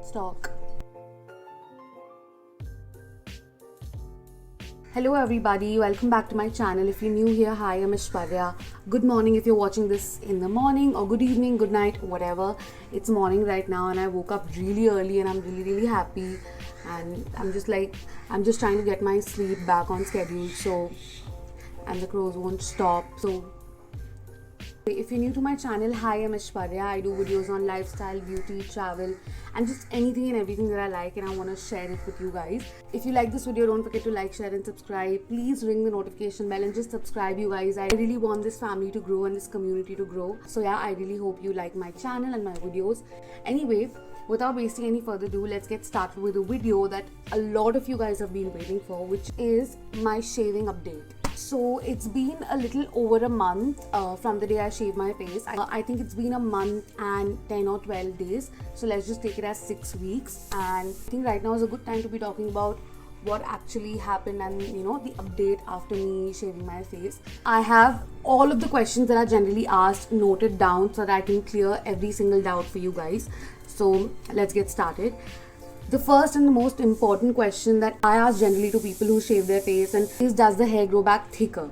let's talk. Hello everybody, welcome back to my channel. If you're new here, hi, I'm Aishwarya. Good morning if you're watching this in the morning, or good evening, good night, whatever. It's morning right now and I woke up really early and I'm really happy, and I'm just trying to get my sleep back on schedule, and the crows won't stop. So if you're new to my channel, hi, I'm Aishwarya. I do videos on lifestyle, beauty, travel, and just anything and everything that I like, and I want to share it with you guys. If you like this video, don't forget to like, share and subscribe. Please ring the notification bell and just subscribe, you guys. I really want this family to grow and this community to grow. So yeah, I really hope you like my channel and my videos. Anyway, without wasting any further ado, let's get started with a video that a lot of you guys have been waiting for, which is my shaving update. So it's been a little over a month from the day I shaved my face. I think it's been a month and 10 or 12 days. So let's just take it as 6 weeks. And I think right now is a good time to be talking about what actually happened and the update after me shaving my face. I have all of the questions that are generally asked noted down so that I can clear every single doubt for you guys. So let's get started. The first and the most important question that I ask generally to people who shave their face is, does the hair grow back thicker?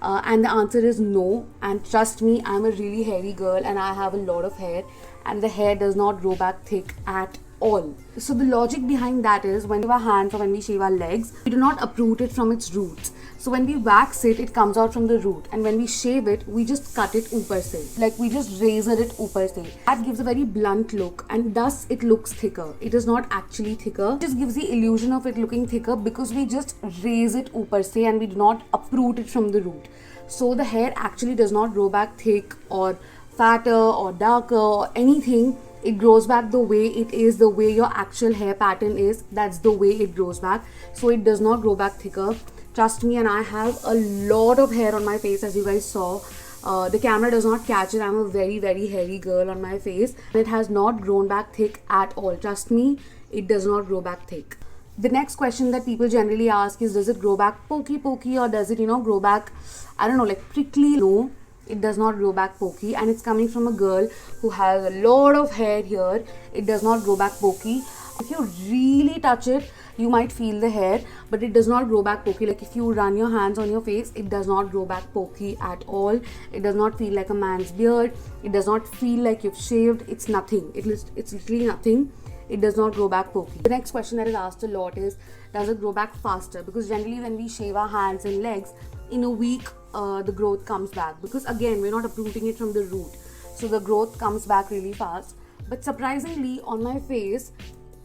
And the answer is no. And trust me, I'm a really hairy girl and I have a lot of hair, and the hair does not grow back thick at all. So the logic behind that is, when we shave our hands or when we shave our legs, we do not uproot it from its roots. So when we wax it, it comes out from the root, and when we shave it, we just cut it upar se, like we just razor it upar se. That gives a very blunt look, and thus it looks thicker. It is not actually thicker. It just gives the illusion of it looking thicker because we just raise it upar se and we do not uproot it from the root. So the hair actually does not grow back thick or fatter or darker or anything. It grows back the way it is, the way your actual hair pattern is. That's the way it grows back. So it does not grow back thicker. Trust me, and I have a lot of hair on my face, as you guys saw. The camera does not catch it. I'm a very hairy girl on my face. It has not grown back thick at all. Trust me, it does not grow back thick. The next question that people generally ask is, does it grow back pokey, or does it, grow back, I don't know, like prickly? No, it does not grow back pokey, and it's coming from a girl who has a lot of hair here. It does not grow back pokey. If you really touch it, you might feel the hair, but it does not grow back pokey. Like if you run your hands on your face, it does not grow back pokey at all. It does not feel like a man's beard. It does not feel like you've shaved. It's nothing. It's literally nothing. It does not grow back pokey. The next question that is asked a lot is, does it grow back faster? Because generally when we shave our hands and legs, in a week the growth comes back, because again, we're not uprooting it from the root. So the growth comes back really fast. But surprisingly, on my face,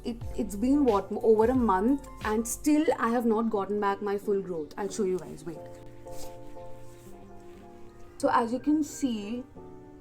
it's been over a month, and still I have not gotten back my full growth. I'll show you guys, wait. So as you can see,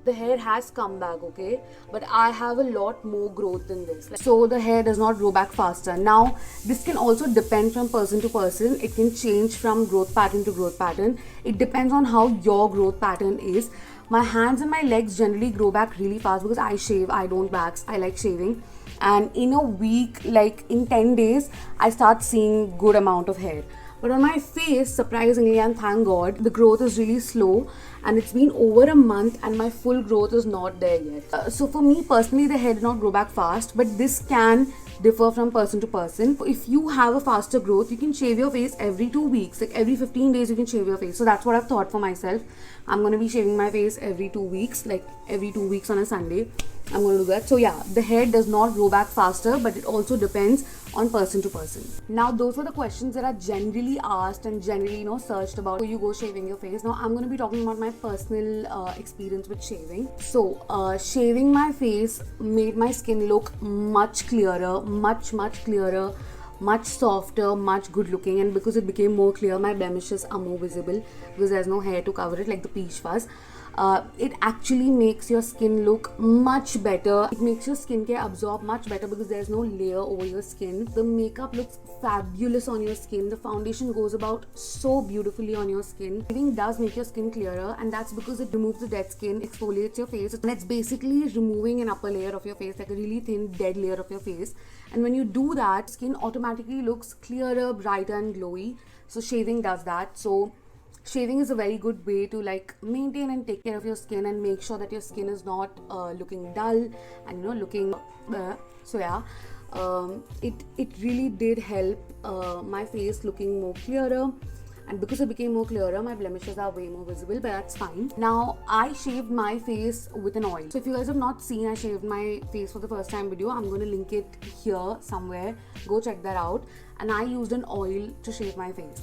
the hair has come back, okay, but I have a lot more growth than this. So the hair does not grow back faster. Now this can also depend from person to person. It can change from growth pattern to growth pattern. It depends on how your growth pattern is. My hands and my legs generally grow back really fast because I shave, I don't wax, I like shaving. And in a week, like in 10 days, I start seeing good amount of hair. But on my face, surprisingly, and thank God, the growth is really slow, and it's been over a month and my full growth is not there yet. So for me personally, the hair did not grow back fast, but this can differ from person to person. If you have a faster growth, you can shave your face every 2 weeks, like every 15 days you can shave your face. So that's what I've thought for myself. I'm going to be shaving my face every 2 weeks, like every 2 weeks on a Sunday. I'm going to do that. So yeah, the hair does not grow back faster, but it also depends on person to person. Now those were the questions that are generally asked and generally searched about before you go shaving your face. Now I'm going to be talking about my personal experience with shaving. So shaving my face made my skin look much clearer, much clearer, much softer, much good looking, and because it became more clear, my blemishes are more visible because there's no hair to cover it like the peach fuzz. It actually makes your skin look much better. It makes your skincare absorb much better because there's no layer over your skin. The makeup looks fabulous on your skin. The foundation goes about so beautifully on your skin. Shaving does make your skin clearer, and that's because it removes the dead skin, exfoliates your face, and it's basically removing an upper layer of your face, like a really thin dead layer of your face. And when you do that, skin automatically looks clearer, brighter and glowy. So shaving does that. So shaving is a very good way to maintain and take care of your skin and make sure that your skin is not looking dull and looking so yeah. It really did help my face looking more clearer, and because it became more clearer, my blemishes are way more visible, but that's fine. Now I shaved my face with an oil. So if you guys have not seen I shaved my face for the first time video, I'm going to link it here somewhere, go check that out. And I used an oil to shave my face.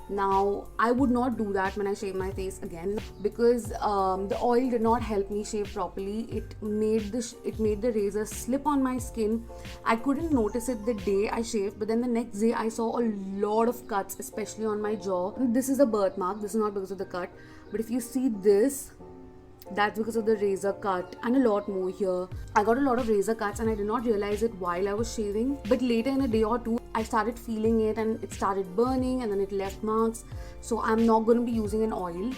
Now I would not do that when I shave my face again, because the oil did not help me shave properly. It made the razor slip on my skin. I couldn't notice it the day I shaved, but then the next day I saw a lot of cuts, especially on my jaw. This is a birthmark. This is not because of the cut, but if you see this, that's because of the razor cut, and a lot more here. I got a lot of razor cuts and I did not realize it while I was shaving, but later in a day or two I started feeling it and it started burning and then it left marks. So I'm not going to be using an oil,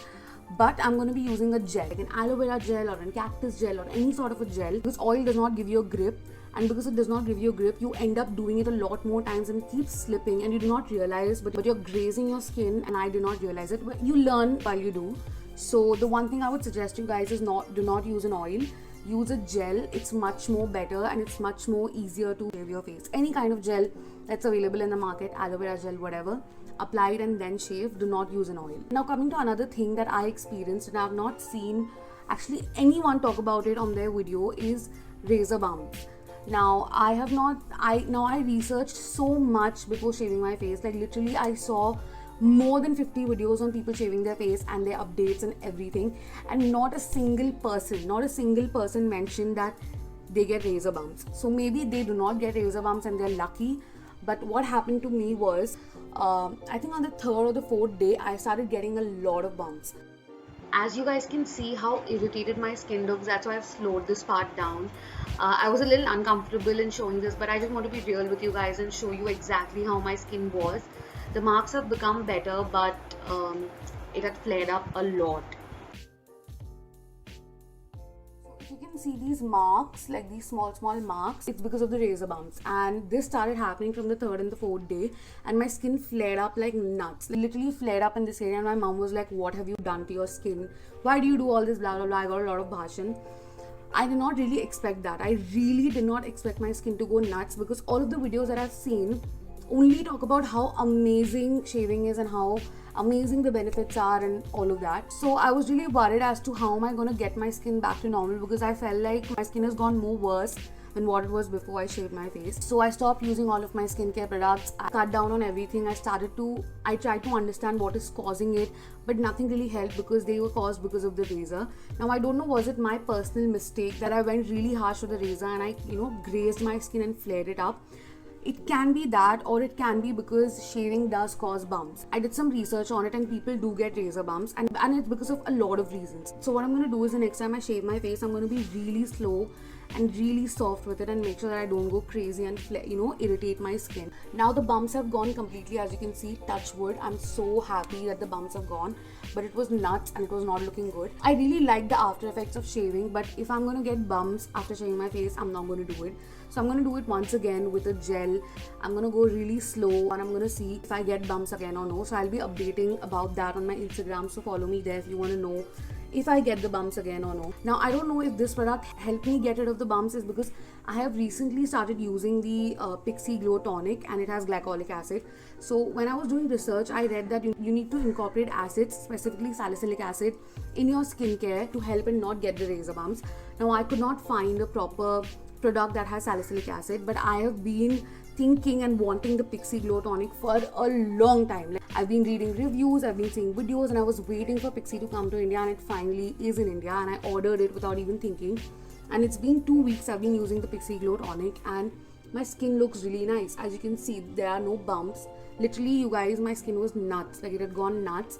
but I'm going to be using a gel, like an aloe vera gel or a cactus gel or any sort of a gel, because oil does not give you a grip, and because it does not give you a grip, you end up doing it a lot more times and it keeps slipping and you do not realize, but you're grazing your skin, and I did not realize it. But you learn while you do. So the one thing I would suggest you guys is do not use an oil. Use a gel. It's much more better and it's much more easier to shave your face. Any kind of gel that's available in the market, aloe vera gel, whatever, apply it and then shave. Do not use an oil. Now coming to another thing that I experienced and I have not seen actually anyone talk about it on their video is razor bumps. Now I researched so much before shaving my face. Like literally I saw more than 50 videos on people shaving their face and their updates and everything, and not a single person mentioned that they get razor bumps. So maybe they do not get razor bumps and they're lucky, but what happened to me was I think on the third or the fourth day I started getting a lot of bumps. As you guys can see how irritated my skin looks, that's why I've slowed this part down. I was a little uncomfortable in showing this, but I just want to be real with you guys and show you exactly how my skin was. The marks have become better, but it had flared up a lot. So if you can see these marks, like these small marks, it's because of the razor bumps, and this started happening from the third and the fourth day, and my skin flared up like nuts. Literally flared up in this area, and my mom was like, what have you done to your skin? Why do you do all this blah blah blah? I got a lot of bhashan. I did not really expect that. I really did not expect my skin to go nuts, because all of the videos that I've seen only talk about how amazing shaving is and how amazing the benefits are and all of that. So I was really worried as to how am I going to get my skin back to normal, because I felt like my skin has gone more worse than what it was before I shaved my face. So I stopped using all of my skincare products. I cut down on everything. I tried to understand what is causing it, but nothing really helped because they were caused because of the razor. Now I don't know, was it my personal mistake that I went really harsh with the razor and I grazed my skin and flared it up? It can be that, or it can be because shaving does cause bumps. I did some research on it and people do get razor bumps, and it's because of a lot of reasons. So what I'm going to do is the next time I shave my face, I'm going to be really slow and really soft with it and make sure that I don't go crazy and irritate my skin. Now the bumps have gone completely, as you can see, touch wood. I'm so happy that the bumps have gone, but it was nuts and it was not looking good. I really like the after effects of shaving, but if I'm going to get bumps after shaving my face, I'm not going to do it. So I'm going to do it once again with a gel. I'm going to go really slow and I'm going to see if I get bumps again or no. So I'll be updating about that on my Instagram, so follow me there if you want to know if I get the bumps again or no. Now I don't know if this product helped me get rid of the bumps, is because I have recently started using the Pixi Glow Tonic and it has glycolic acid. So when I was doing research, I read that you need to incorporate acids, specifically salicylic acid, in your skincare to help and not get the razor bumps. Now I could not find a proper product that has salicylic acid, but I have been thinking and wanting the Pixi Glow Tonic for a long time. Like, I've been reading reviews, I've been seeing videos, and I was waiting for Pixi to come to India, and it finally is in India, and I ordered it without even thinking. And it's been 2 weeks I've been using the Pixi Glow Tonic, and my skin looks really nice. As you can see, there are no bumps. Literally, you guys, my skin was nuts, like it had gone nuts.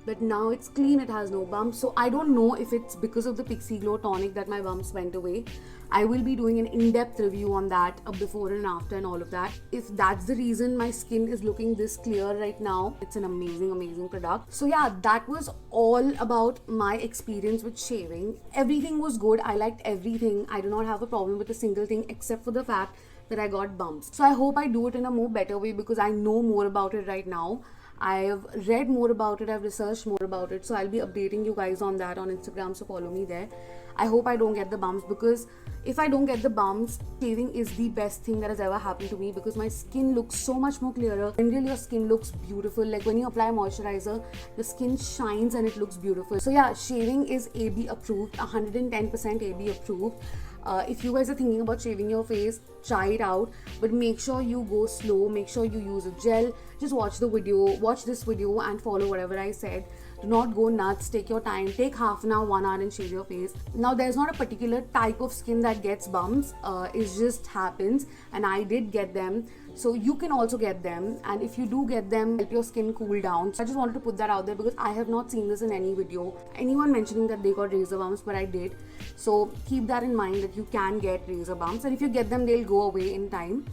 But now it's clean, it has no bumps. So I don't know if it's because of the Pixi Glow Tonic that my bumps went away. I will be doing an in-depth review on that, a before and after and all of that. If that's the reason my skin is looking this clear right now, it's an amazing product. So yeah, that was all about my experience with shaving. Everything was good. I liked everything. I do not have a problem with a single thing except for the fact that I got bumps. So I hope I do it in a more better way, because I know more about it right now. I've read more about it, I've researched more about it, so I'll be updating you guys on that on Instagram, so follow me there. I hope I don't get the bumps, because if I don't get the bumps, shaving is the best thing that has ever happened to me, because my skin looks so much more clearer. Generally, your skin looks beautiful. Like when you apply moisturizer, the skin shines and it looks beautiful. So yeah, shaving is AB approved, 110% AB approved. If you guys are thinking about shaving your face, try it out, but make sure you go slow. Make sure you use a gel. Just watch this video and follow whatever I said. Do not go nuts. Take your time. Take half an hour, 1 hour and shave your face. Now, there's not a particular type of skin that gets bumps. It just happens, and I did get them. So you can also get them, and if you do get them, help your skin cool down. So I just wanted to put that out there, because I have not seen this in any video, anyone mentioning that they got razor bumps, but I did. So keep that in mind, that you can get razor bumps, and if you get them, they'll go away in time.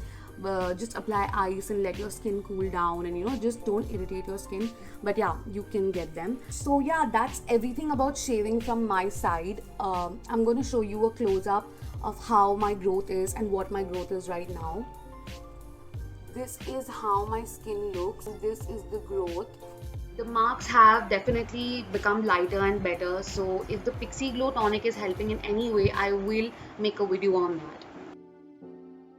Just apply ice and let your skin cool down, and just don't irritate your skin. But yeah, you can get them. So yeah, that's everything about shaving from my side. I'm going to show you a close-up of how my growth is and what my growth is right now. This is how my skin looks. This is the growth. The marks have definitely become lighter and better. So if the Pixi Glow Tonic is helping in any way, I will make a video on that.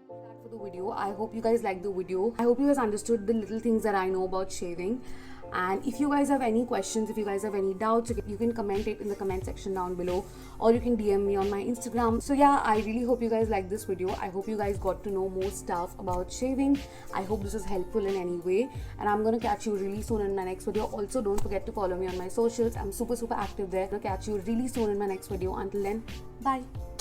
For the video, I hope you guys liked the video. I hope you guys understood the little things that I know about shaving. And if you guys have any questions, if you guys have any doubts, you can comment it in the comment section down below, or you can DM me on my Instagram. So yeah, I really hope you guys liked this video. I hope you guys got to know more stuff about shaving. I hope this was helpful in any way, and I'm gonna catch you really soon in my next video. Also, don't forget to follow me on my socials. I'm super active there. I'm gonna catch you really soon in my next video. Until then, bye.